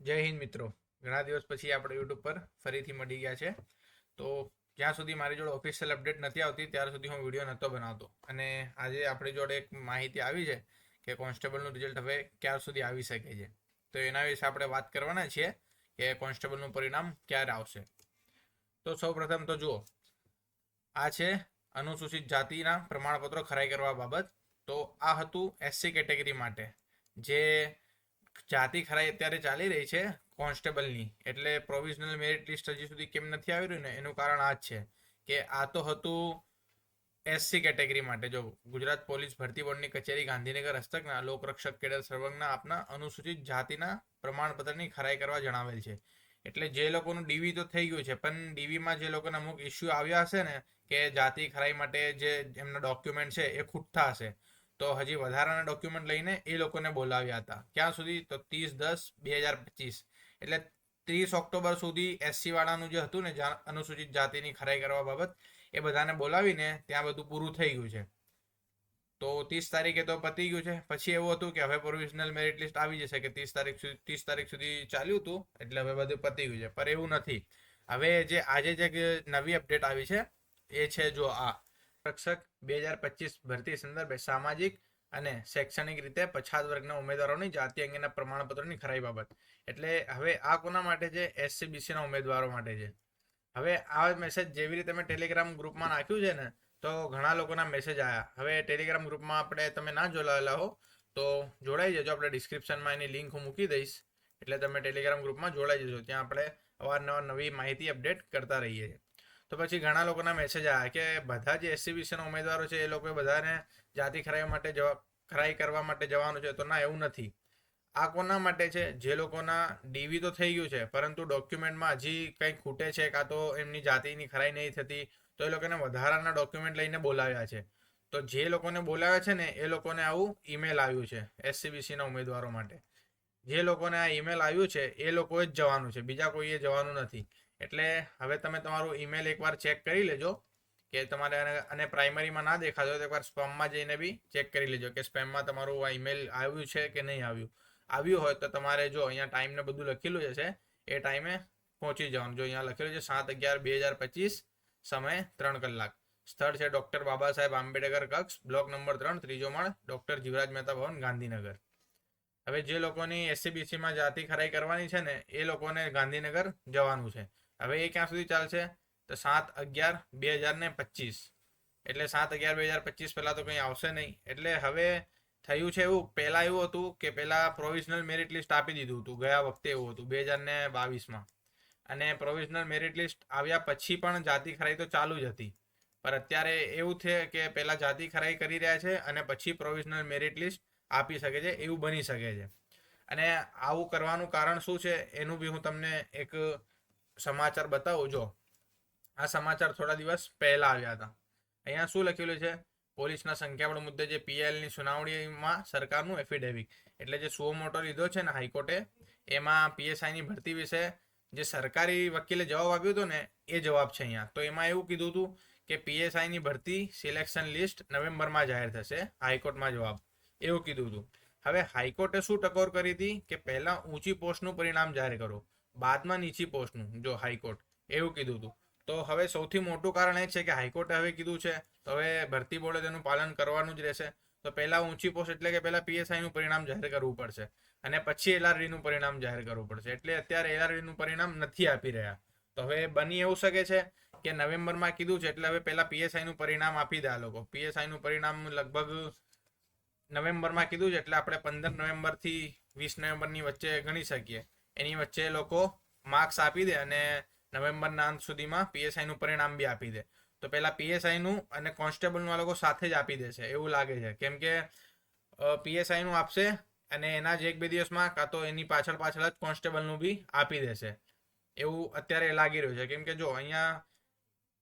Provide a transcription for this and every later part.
જય હિન્દ મિત્રો. ઘણા દિવસ પછી આપણે યુટ્યુબ પર ફરીથી મળી ગયા છે. તો જ્યાં સુધી મારી જોડે ઓફિશિયલ અપડેટ નથી આવતી ત્યાર સુધી હું વિડીયો નહોતો બનાવતો, અને આજે આપણી જોડે એક માહિતી આવી છે કે કોન્સ્ટેબલનું રિઝલ્ટ હવે ક્યાર સુધી આવી શકે છે. તો એના વિશે આપણે વાત કરવાના છીએ કે કોન્સ્ટેબલનું પરિણામ ક્યારે આવશે. તો સૌપ્રથમ તો જુઓ, આ છે અનુસૂચિત જાતિના પ્રમાણપત્રો ખરાઈ કરવા બાબત. તો આ હતું એસસી કેટેગરી માટે, જે જાતિ ખરાઈ અત્યારે ચાલી રહી છે કોન્સ્ટેબલની. એટલે પ્રોવિઝનલ મેરિટ લિસ્ટ હજી સુધી કેમ નથી આવી રહ્યું ને, એનું કારણ આ જ છે કે આ તો હતું એસસી કેટેગરી માટે. જો ગુજરાત પોલીસ ભરતી બોર્ડની કચેરી ગાંધીનગર હસ્તકના લોકરક્ષક કેડર સર્વંગના આપના અનુસૂચિત જાતિના પ્રમાણપત્રની ખરાઈ કરવા જણાવેલ છે. એટલે જે લોકોનું ડીવી તો થઈ ગયું છે, પણ ડીવીમાં જે લોકોના અમુક ઇસ્યુ આવ્યા હશે ને, કે જાતિ ખરાઈ માટે જે એમના ડોક્યુમેન્ટ છે એ ખૂટતા હશે, તો હજી વધારાના ડોક્યુમેન્ટ લઈને એ લોકોને બોલાવ્યા હતા. ક્યાં સુધી? તો 30/10/2025. એટલે 30 ઓક્ટોબર સુધી એસસી વાળાનું જે હતું ને અનુસૂચિત જાતિની ખરાઈ કરવા બાબત, એ બધાને બોલાવીને ત્યાં બધું પૂરું થઈ ગયું છે. તો 30 તારીખે તો પતી ગયું છે. પછી એવું હતું કે હવે પ્રોવિઝનલ મેરિટ લિસ્ટ આવી જશે, કે 30 તારીખ સુધી ચાલ્યું હતું એટલે હવે બધું પતી ગયું છે. પણ એવું નથી. હવે જે આજે જે નવી અપડેટ આવી છે એ છે, જો આ રક્ષક 2025 ભરતી સંદર્ભે સામાજિક અને શૈક્ષણિક રીતે પછાત વર્ગના ઉમેદવારોની જાતિ અંગેના પ્રમાણપત્રોની ખરાઈ બાબત. એટલે હવે આ કોના માટે છે? એસસીબીસીના ઉમેદવારો માટે છે. હવે આ મેસેજ જેવી રીતે મેં ટેલિગ્રામ ગ્રુપમાં નાખ્યું છે ને, તો ઘણા લોકોના મેસેજ આવ્યા. હવે ટેલિગ્રામ ગ્રુપમાં આપણે તમે ના જોડાયેલા હો તો જોડાઈ જજો. આપણે ડિસ્ક્રિપ્શનમાં એની લિંક હું મૂકી દઈશ, એટલે તમે ટેલિગ્રામ ગ્રુપમાં જોડાઈ જજો. ત્યાં આપણે અવારનવાર નવી માહિતી અપડેટ કરતા રહીએ છીએ. તો પછી ઘણા લોકોના મેસેજ આવ્યા કે બધા જે એસસીબીસીના ઉમેદવારો છે એ લોકો બધાને જાતિ ખરાઈ કરવા માટે જવાનું છે. તો ના, એવું નથી. આ કોના માટે છે? જે લોકોના ડીવી તો થઈ ગયું છે પરંતુ ડોક્યુમેન્ટમાં હજી કંઈ ખૂટે છે, કાં તો એમની જાતિની ખરાઈ નહીં થતી, તો એ લોકોને વધારાના ડોક્યુમેન્ટ લઈને બોલાવ્યા છે. તો જે લોકોને બોલાવ્યા છે ને એ લોકોને આવું ઈમેલ આવ્યું છે એસસીબીસીના ઉમેદવારો માટે. જે લોકોને આ ઈમેલ આવ્યું છે એ લોકોએ જ જવાનું છે, બીજા કોઈએ જવાનું નથી. એટલે હવે તમે તમારું ઈમેલ એકવાર ચેક કરી લેજો કે તમારે, અને પ્રાઇમરીમાં ના દેખાતો તો એકવાર સ્પેમમાં જઈને બી ચેક કરી લેજો કે સ્પેમમાં તમારું આ ઈમેલ આવ્યું છે કે નહીં આવ્યું હોય તો તમારે જો અહીંયા ટાઈમને બધું લખેલું છે એ ટાઈમે પહોંચી જવાનું. જો અહીંયા લખેલું છે 7/11/2025, સમય 3 કલાક. સ્થળ છે doctor Baba Saheb Ambedkar કક્ષ, block number 3, ત્રીજો માળ, ડૉક્ટર જીવરાજ મહેતા ભવન, ગાંધીનગર. હવે જે લોકોની એસસીબીસીમાં જાતિ ખરાઈ કરવાની છે ને એ લોકોને ગાંધીનગર જવાનું છે. હવે એ ક્યાં સુધી ચાલશે? તો 7/11/2025. એટલે 7/11/2025 પહેલાં તો કંઈ આવશે નહીં. એટલે હવે થયું છે એવું, પહેલાં એવું હતું કે પહેલાં પ્રોવિઝનલ મેરિટ લિસ્ટ આપી દીધું હતું. ગયા વખતે એવું હતું 2022માં. અને પ્રોવિઝનલ મેરિટ લિસ્ટ આવ્યા પછી પણ જાતિ ખરાઈ તો ચાલુ જ હતી. પણ અત્યારે એવું છે કે પહેલાં જાતિ ખરાઈ કરી રહ્યા છે અને પછી પ્રોવિઝનલ મેરિટ લિસ્ટ આપી શકે છે, એવું બની શકે છે. અને આવું કરવાનું કારણ શું છે એનું બી હું તમને એક સમાચાર બતાવું. જો આ સમાચાર થોડા દિવસ પહેલા આવ્યા હતા. અહીંયા શું લખેલું છે? પોલીસના સંખ્યાબળ મુદ્દે જે પીઆઈએલની સુનાવણીમાં સરકારનું એફિડેવિટ. એટલે જે સુઓ મોટો લીધો છે ને હાઈકોર્ટે, એમાં પીએસઆઈની ભરતી વિશે જે સરકારી વકીલે જવાબ આપ્યો હતો ને એ જવાબ છે અહીંયા. તો એમાં એવું કીધું હતું કે પીએસઆઈની ભરતી સિલેક્શન લિસ્ટ નવેમ્બરમાં જાહેર થશે. હાઈકોર્ટમાં જવાબ એવું કીધું હતું. હવે હાઈકોર્ટે શું ટકોર કરી હતી કે પહેલાં ઊંચી પોસ્ટનું પરિણામ જાહેર કરો, બાદમાં નીચી પોસ્ટનું. જો હાઈકોર્ટ એવું કીધું હતું. તો હવે સૌથી મોટું કારણ એ છે કે હાઈકોર્ટે હવે કીધું છે તો હવે ભરતી બોર્ડે તેનું પાલન કરવાનું જ રહેશે. તો પહેલાં ઊંચી પોસ્ટ એટલે કે પહેલાં પીએસઆઈનું પરિણામ જાહેર કરવું પડશે અને પછી એલઆરડીનું પરિણામ જાહેર કરવું પડશે. એટલે અત્યારે એલઆરડીનું પરિણામ નથી આપી રહ્યા. તો હવે બની એવું શકે છે કે નવેમ્બરમાં કીધું છે એટલે હવે પહેલાં પીએસઆઈનું પરિણામ આપી દે આ લોકો. પીએસઆઈનું પરિણામ લગભગ નવેમ્બરમાં કીધું છે એટલે આપણે 15 નવેમ્બરથી 20 નવેમ્બરની વચ્ચે ગણી શકીએ. એની વચ્ચે લોકો માર્ક્સ આપી દે અને નવેમ્બરના અંત સુધીમાં પીએસઆઈનું પરિણામ બી આપી દે. તો પહેલાં પીએસઆઈનું અને કોન્સ્ટેબલનું આ લોકો સાથે જ આપી દેશે એવું લાગે છે. કેમ કે પીએસઆઈનું આપશે અને એના જ 1-2 દિવસમાં કાં તો એની પાછળ જ કોન્સ્ટેબલનું બી આપી દેશે એવું અત્યારે લાગી રહ્યું છે. કેમ કે જો અહીંયા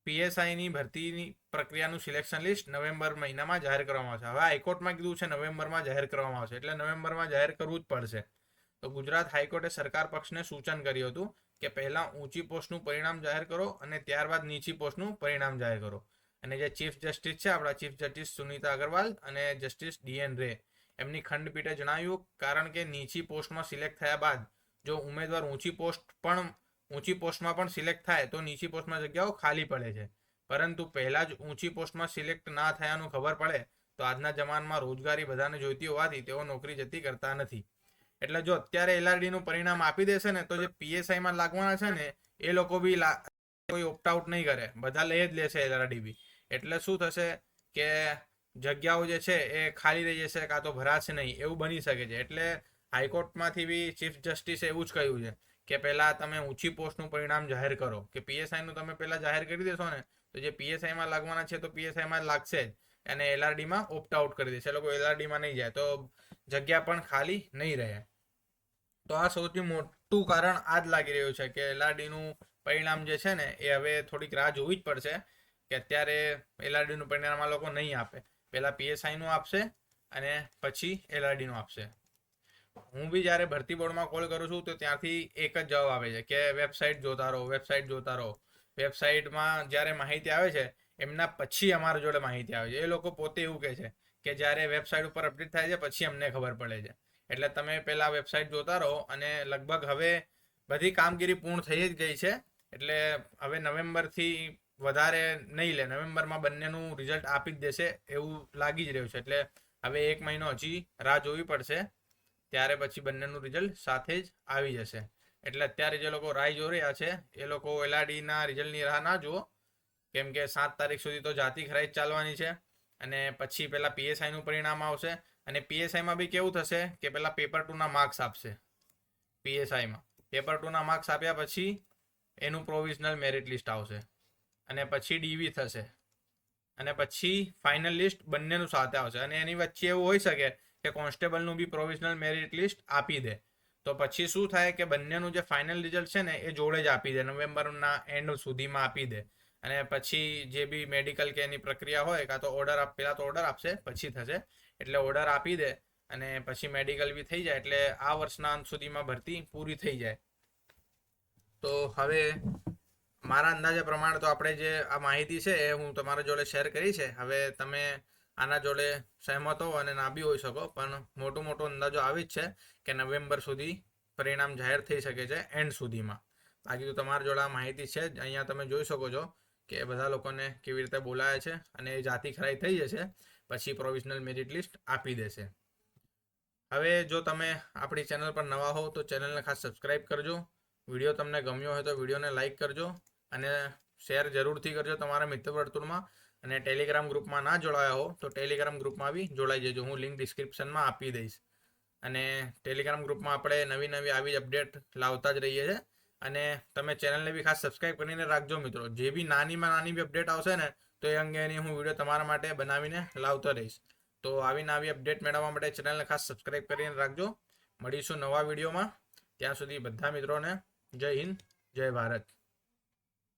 પીએસઆઈની ભરતીની પ્રક્રિયાનું સિલેક્શન લિસ્ટ નવેમ્બર મહિનામાં જાહેર કરવામાં આવશે. હવે હાઈકોર્ટમાં કીધું છે નવેમ્બરમાં જાહેર કરવામાં આવશે, એટલે નવેમ્બરમાં જાહેર કરવું જ પડશે. તો ગુજરાત હાઈકોર્ટે સરકાર પક્ષને સૂચન કર્યું હતું કે પહેલાં ઊંચી પોસ્ટનું પરિણામ જાહેર કરો અને ત્યારબાદ નીચી પોસ્ટનું પરિણામ જાહેર કરો. અને જે ચીફ જસ્ટિસ છે આપણા ચીફ જસ્ટિસ સુનીતા અગ્રવાલ અને જસ્ટિસ ડીએન રે, એમની ખંડપીઠે જણાવ્યું કારણ કે નીચી પોસ્ટમાં સિલેક્ટ થયા બાદ જો ઉમેદવાર ઊંચી પોસ્ટમાં પણ સિલેક્ટ થાય તો નીચી પોસ્ટમાં જગ્યાઓ ખાલી પડે છે. પરંતુ પહેલાં જ ઊંચી પોસ્ટમાં સિલેક્ટ ના થયાનું ખબર પડે તો આજના જમાનામાં રોજગારી બધાને જોઈતી હોવાથી તેઓ નોકરી જતી કરતા નથી. એટલે જો અત્યારે એલઆરડીનું પરિણામ આપી દેશે ને તો જે પીએસઆઈમાં લાગવાના છે ને એ લોકો બી કોઈ ઓપ્ટ આઉટ નહીં કરે, બધા લઈ જ લેશે એલઆરડી બી. એટલે શું થશે કે જગ્યાઓ જે છે એ ખાલી રહી જશે, કાં તો ભરાશે નહીં, એવું બની શકે છે. એટલે હાઈકોર્ટમાંથી બી ચીફ જસ્ટિસે એવું જ કહ્યું છે કે પહેલાં તમે ઊંચી પોસ્ટનું પરિણામ જાહેર કરો, કે પીએસઆઈનું તમે પહેલાં જાહેર કરી દેશો ને તો જે પીએસઆઈમાં લાગવાના છે તો પીએસઆઈમાં લાગશે જ, અને એલઆરડીમાં ઓપ્ટ આઉટ કરી દેશે. એ લોકો એલઆરડીમાં નહીં જાય તો જગ્યા પણ ખાલી નહીં રહે. તો આ સૌથી મોટું કારણ આ જ લાગી રહ્યું છે કે એલઆરડીનું પરિણામ જે છે ને એ હવે થોડીક રાહ જોવી જ પડશે, કે અત્યારે એલઆરડીનું પરિણામ આ લોકો નહીં આપે, પહેલાં પીએસઆઈનું આપશે અને પછી એલઆરડીનું આપશે. હું બી જ્યારે ભરતી બોર્ડમાં કોલ કરું છું તો ત્યાંથી એક જ જવાબ આવે છે કે વેબસાઇટ જોતા રહો, વેબસાઇટ જોતા રહો. વેબસાઇટમાં જ્યારે માહિતી આવે છે એમના પછી અમારા જોડે માહિતી આવે છે. એ લોકો પોતે એવું કહે છે કે જ્યારે વેબસાઇટ ઉપર અપડેટ થાય છે પછી અમને ખબર પડે છે. એટલે તમે પહેલાં વેબસાઇટ જોતા રહો. અને લગભગ હવે બધી કામગીરી પૂર્ણ થઈ જ ગઈ છે. એટલે હવે નવેમ્બરથી વધારે નહીં લે, નવેમ્બરમાં બંનેનું રિઝલ્ટ આપી જ દેશે એવું લાગી જ રહ્યું છે. એટલે હવે 1 મહિનો હજી રાહ જોવી પડશે, ત્યારે પછી બંનેનું રિઝલ્ટ સાથે જ આવી જશે. એટલે અત્યારે જે લોકો રાહ જોઈ રહ્યા છે એ લોકો એલઆરડીના રિઝલ્ટની રાહ ના જુઓ, કેમ કે 7 તારીખ સુધી તો જાતિ ખરાઈ ચાલવાની છે. અને પછી પહેલાં પીએસઆઈનું પરિણામ આવશે. અને પીએસઆઈમાં બી કેવું થશે કે પહેલાં પેપર 2ના માર્ક્સ આપશે. પીએસઆઈમાં પેપર 2ના માર્ક્સ આપ્યા પછી એનું પ્રોવિઝનલ મેરિટ લિસ્ટ આવશે, અને પછી ડીવી થશે, અને પછી ફાઇનલ લિસ્ટ બંનેનું સાથે આવશે. અને એની વચ્ચે એવું હોઈ શકે કે કોન્સ્ટેબલનું બી પ્રોવિઝનલ મેરિટ લિસ્ટ આપી દે. તો પછી શું થાય કે બંનેનું જે ફાઇનલ રિઝલ્ટ છે ને એ જોડે જ આપી દે, નવેમ્બરના એન્ડ સુધીમાં આપી દે. અને પછી જે બી મેડિકલ કે એની પ્રક્રિયા હોય, કાં તો ઓર્ડર પહેલાં તો ઓર્ડર આપશે પછી થશે. એટલે ઓર્ડર આપી દે અને પછી મેડિકલ બી થઈ જાય, એટલે આ વર્ષના અંત સુધીમાં ભરતી પૂરી થઈ જાય. તો હવે મારા અંદાજા પ્રમાણે તો આપણે જે આ માહિતી છે એ હું તમારા જોડે શેર કરી છે. હવે તમે આના જોડે સહેમત હો અને ના બી હોઈ શકો, પણ મોટો અંદાજો આવી જ છે કે નવેમ્બર સુધી પરિણામ જાહેર થઈ શકે છે, એન્ડ સુધીમાં. બાકી તો તમારા જોડે આ માહિતી છે જ. અહીંયા તમે જોઈ શકો છો કે બધા લોકોને કેવી રીતે બોલાયા છે, અને એ જાતિ ખરાઈ થઈ જશે પછી પ્રોવિઝનલ મેરિટ લિસ્ટ આપી દેશે. હવે જો તમે આપણી ચેનલ પર નવા હો તો ચેનલને ખાસ સબસ્ક્રાઈબ કરજો. વિડીયો તમને ગમ્યો હોય તો વિડીયોને લાઇક કરજો અને શેર જરૂરથી કરજો તમારા મિત્ર વર્તુળમાં. અને ટેલિગ્રામ ગ્રુપમાં ના જોડાયા હો તો ટેલિગ્રામ ગ્રુપમાં બી જોડાઈ જજો. હું લિંક ડિસ્ક્રિપ્શનમાં આપી દઈશ. અને ટેલિગ્રામ ગ્રુપમાં આપણે નવી આવી અપડેટ લાવતા જ રહીએ છીએ. અને તમે ચેનલને બી ખાસ સબસ્ક્રાઈબ કરીને રાખજો મિત્રો. જે બી નાનીમાં નાની બી અપડેટ આવશે ને તો એ અંગેની હું વિડીયો તમારા માટે બનાવીને લાવતો રહીશ. તો આવી અપડેટ મેળવવા માટે ચેનલને ખાસ સબસ્ક્રાઈબ કરીને રાખજો. મળીશું નવા વિડીયોમાં. ત્યાં સુધી બધા મિત્રોને જય હિન્દ, જય ભારત.